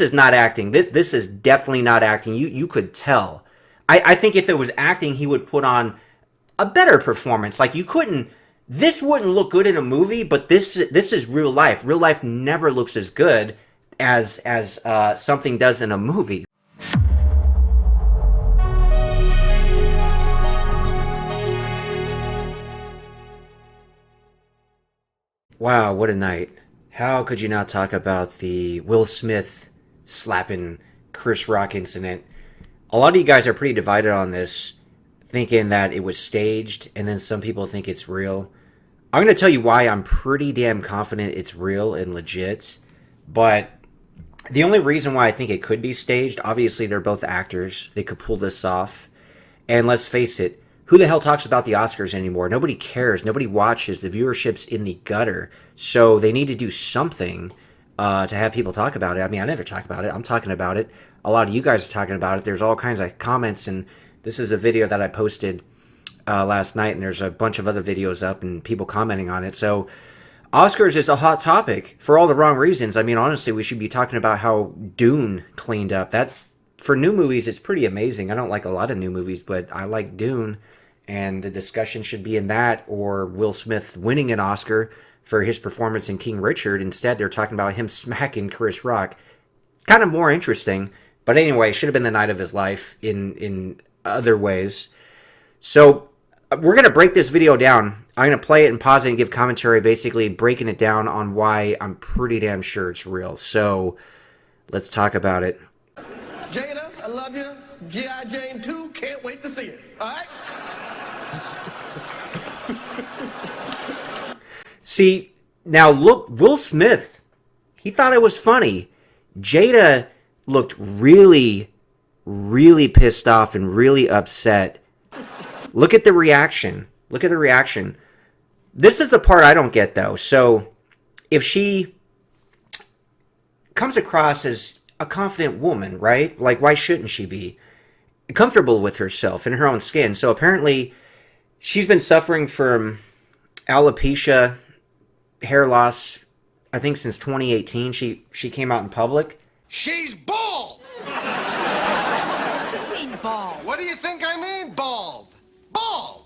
is not acting. This is definitely not acting. You could tell. I think if it was acting, he would put on a better performance. Like, you couldn't. This wouldn't look good in a movie, but this is real life. Real life never looks as good as something does in a movie. Wow, what a night. How could you not talk about the Will Smith slapping Chris Rock incident? A lot of you guys are pretty divided on this, thinking that it was staged, and then some people think it's real. I'm going to tell you why I'm pretty damn confident it's real and legit, but the only reason why I think it could be staged, obviously they're both actors, they could pull this off, and let's face it, who the hell talks about the Oscars anymore? Nobody cares. Nobody watches. The viewership's in the gutter. So they need to do something to have people talk about it. I mean, I never talk about it. I'm talking about it. A lot of you guys are talking about it. There's all kinds of comments, and this is a video that I posted last night, and there's a bunch of other videos up and people commenting on it. So Oscars is a hot topic for all the wrong reasons. I mean, honestly, we should be talking about how Dune cleaned up. That, for new movies, it's pretty amazing. I don't like a lot of new movies, but I like Dune. And the discussion should be in that, or Will Smith winning an Oscar for his performance in King Richard. Instead, they're talking about him smacking Chris Rock. Kind of more interesting. But anyway, should have been the night of his life in other ways. So we're going to break this video down. I'm going to play it and pause it and give commentary, basically breaking it down on why I'm pretty damn sure it's real. So let's talk about it. Jada, I love you. G.I. Jane 2, can't wait to see it. All right? See, now look, Will Smith, he thought it was funny. Jada looked really, really pissed off and really upset. Look at the reaction. Look at the reaction. This is the part I don't get, though. So, if she comes across as a confident woman, right? Like, why shouldn't she be comfortable with herself in her own skin? So, apparently, she's been suffering from alopecia, hair loss, I think since 2018. She came out in public. She's bald! What do you mean bald? What do you think I mean, bald? Bald!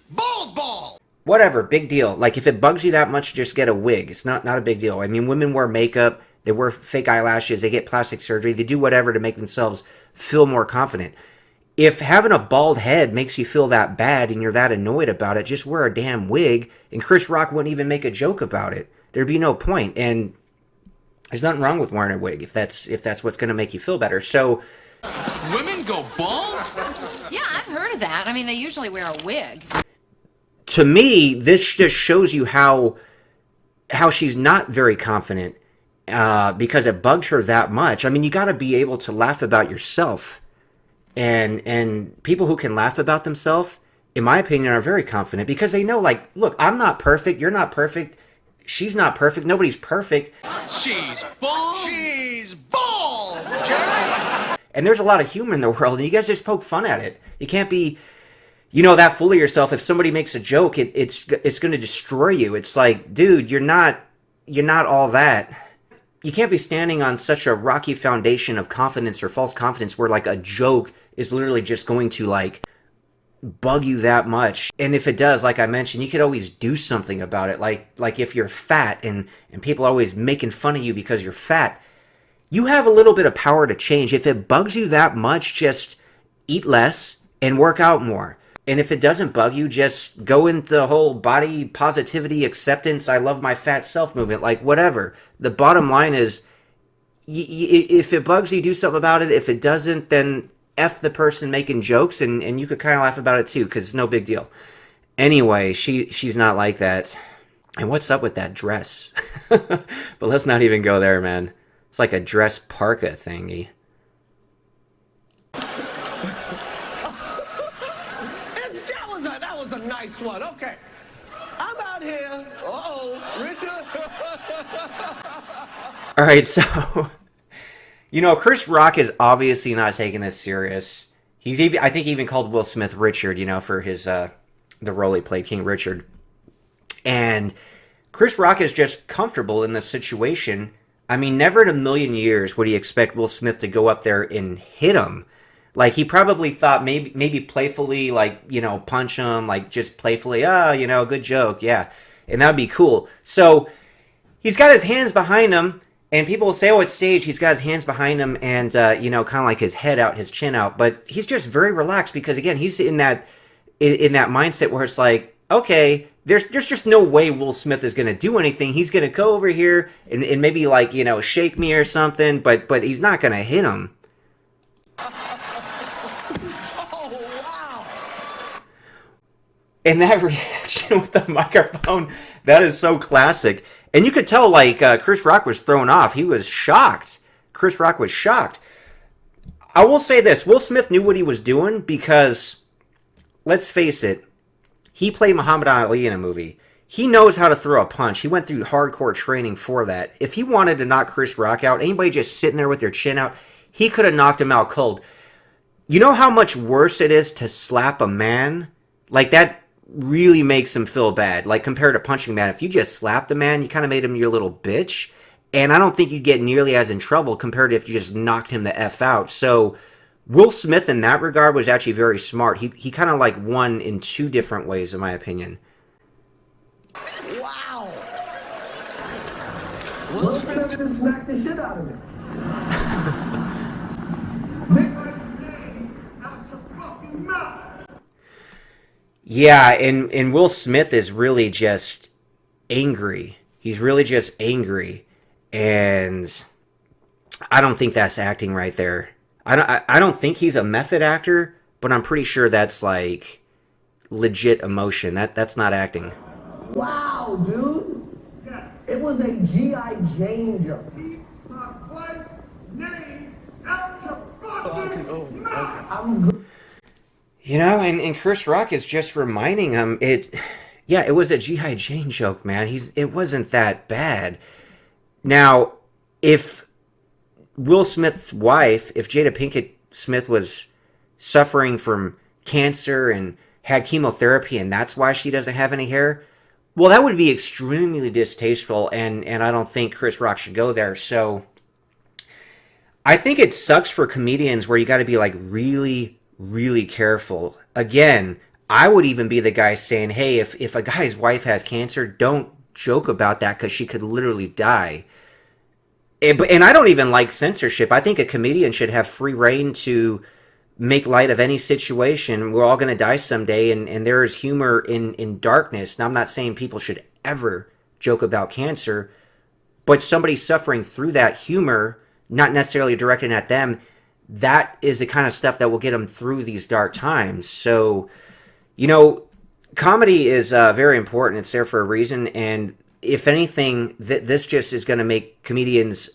Bald! Whatever, big deal. Like, if it bugs you that much, just get a wig. It's not a big deal. I mean, women wear makeup, they wear fake eyelashes, they get plastic surgery, they do whatever to make themselves feel more confident. If having a bald head makes you feel that bad and you're that annoyed about it, just wear a damn wig, and Chris Rock wouldn't even make a joke about it. There'd be no point, and there's nothing wrong with wearing a wig if that's what's going to make you feel better. So, women go bald? Yeah, I've heard of that. I mean, they usually wear a wig. To me, this just shows you how she's not very confident because it bugged her that much. I mean, you got to be able to laugh about yourself. And people who can laugh about themselves, in my opinion, are very confident because they know, like, look, I'm not perfect. You're not perfect. She's not perfect. Nobody's perfect. She's bald. She's bald, Jerry! And there's a lot of humor in the world, and you guys just poke fun at it. You can't be, that full of yourself. If somebody makes a joke, it's going to destroy you. It's like, dude, you're not all that. You can't be standing on such a rocky foundation of confidence or false confidence where, like, a joke is literally just going to, like, bug you that much. And if it does, like I mentioned, you could always do something about it. Like if you're fat and people are always making fun of you because you're fat, you have a little bit of power to change. If it bugs you that much, just eat less and work out more. And if it doesn't bug you, just go into the whole body positivity, acceptance, I love my fat self movement, like whatever. The bottom line is, if it bugs you, do something about it. If it doesn't, then F the person making jokes, and you could kind of laugh about it too, because it's no big deal. Anyway, she's not like that. And what's up with that dress? But let's not even go there, man. It's like a dress parka thingy. That was a nice one. Okay. I'm out here. Uh-oh. Richard. All right, so, Chris Rock is obviously not taking this serious. I think he even called Will Smith Richard, for his, the role he played, King Richard. And Chris Rock is just comfortable in this situation I mean, never in a million years would he expect Will Smith to go up there and hit him. Like, he probably thought maybe playfully, like, you know, punch him, like, just playfully, you know, good joke, yeah. And that would be cool. So, he's got his hands behind him, and people will say, oh, it's staged. He's got his hands behind him and, you know, kind of like his head out, his chin out. But he's just very relaxed because, again, he's in that mindset where it's like, okay, there's just no way Will Smith is going to do anything. He's going to go over here and maybe, like, you know, shake me or something, but he's not going to hit him. Oh, wow. And that reaction with the microphone, that is so classic. And you could tell, like, Chris Rock was thrown off. He was shocked. Chris Rock was shocked. I will say this. Will Smith knew what he was doing because, let's face it, he played Muhammad Ali in a movie. He knows how to throw a punch. He went through hardcore training for that. If he wanted to knock Chris Rock out, anybody just sitting there with their chin out, he could have knocked him out cold. You know how much worse it is to slap a man? Like, that really makes him feel bad. Like, compared to punching a man, if you just slapped a man, you kind of made him your little bitch. And I don't think you'd get nearly as in trouble compared to if you just knocked him the F out. So, Will Smith in that regard was actually very smart. He kind of like won in two different ways, in my opinion. Wow. Will Smith just smacked the shit out of me. Yeah, and Will Smith is really just angry. He's really just angry. And I don't think that's acting right there. I don't think he's a method actor, but I'm pretty sure that's like legit emotion. That's not acting. Wow, dude. It was a G.I. Jane joke. I'm good. You know, and Chris Rock is just reminding him it was a G.I. Jane joke, man. It wasn't that bad. Now, if Will Smith's wife, if Jada Pinkett Smith was suffering from cancer and had chemotherapy and that's why she doesn't have any hair, well, that would be extremely distasteful, and I don't think Chris Rock should go there. So I think it sucks for comedians where you got to be like really, really careful. Again, I would even be the guy saying, hey, if a guy's wife has cancer, don't joke about that because she could literally die. And I don't even like censorship. I think a comedian should have free reign to make light of any situation. We're all going to die someday, and there is humor in darkness. Now, I'm not saying people should ever joke about cancer, but somebody suffering through that humor, not necessarily directed at them, that is the kind of stuff that will get them through these dark times. So, you know, comedy is very important. It's there for a reason, and if anything, this just is going to make comedians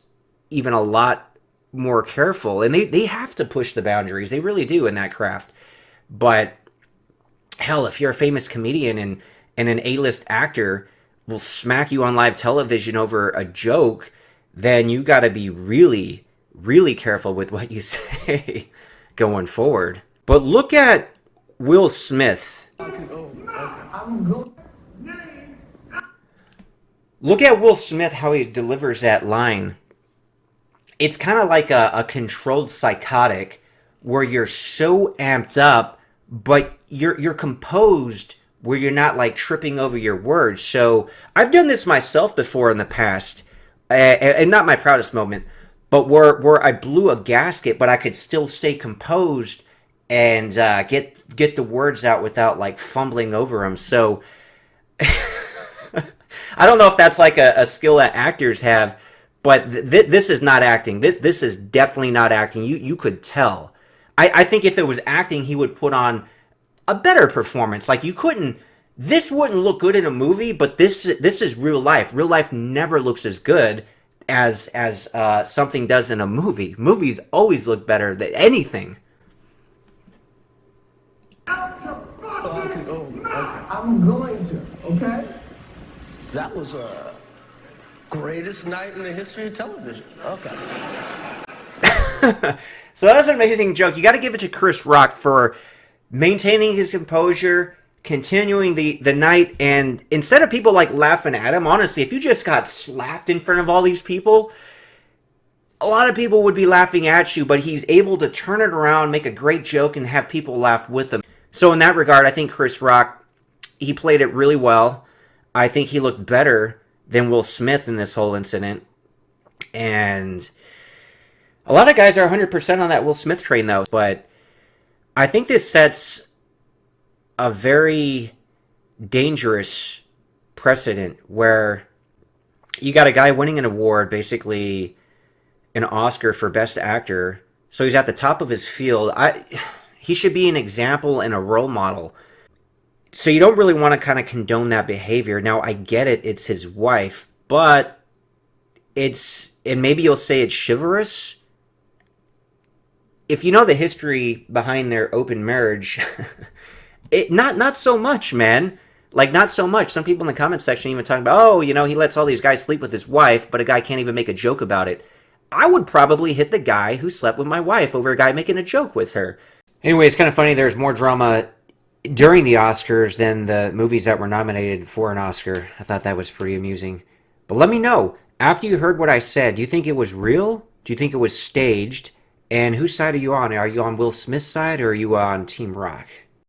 even a lot more careful. And they have to push the boundaries. They really do in that craft. But, hell, if you're a famous comedian and an A-list actor will smack you on live television over a joke, then you got to be really, really careful with what you say going forward. But look at Will Smith. I'm good. Look at Will Smith, how he delivers that line. It's kind of like a controlled psychotic where you're so amped up, but you're composed where you're not like tripping over your words. So I've done this myself before in the past, and not my proudest moment, but where I blew a gasket, but I could still stay composed and get the words out without like fumbling over them. So I don't know if that's like a skill that actors have, but this is not acting. This is definitely not acting. You could tell. I think if it was acting, he would put on a better performance. Like, you couldn't... This wouldn't look good in a movie, but this is real life. Real life never looks as good as something does in a movie. Movies always look better than anything. I'm going to, okay? That was a greatest night in the history of television. Okay. So that's an amazing joke. You got to give it to Chris Rock for maintaining his composure, continuing the night, and instead of people like laughing at him, honestly, if you just got slapped in front of all these people, a lot of people would be laughing at you, but he's able to turn it around, make a great joke, and have people laugh with him. So in that regard, I think Chris Rock, he played it really well. I think he looked better than Will Smith in this whole incident. And a lot of guys are 100% on that Will Smith train, though. But I think this sets a very dangerous precedent where you got a guy winning an award, basically an Oscar for Best Actor. So he's at the top of his field. He should be an example and a role model. So you don't really want to kind of condone that behavior. Now, I get it. It's his wife. But and maybe you'll say it's chivalrous. If you know the history behind their open marriage, not so much, man. Like, not so much. Some people in the comment section even talking about, oh, he lets all these guys sleep with his wife, but a guy can't even make a joke about it. I would probably hit the guy who slept with my wife over a guy making a joke with her. Anyway, it's kind of funny. There's more drama during the Oscars than the movies that were nominated for an Oscar. I thought that was pretty amusing. But let me know, after you heard what I said, do you think it was real? Do you think it was staged? And whose side are you on? Are you on Will Smith's side or are you on Team Rock?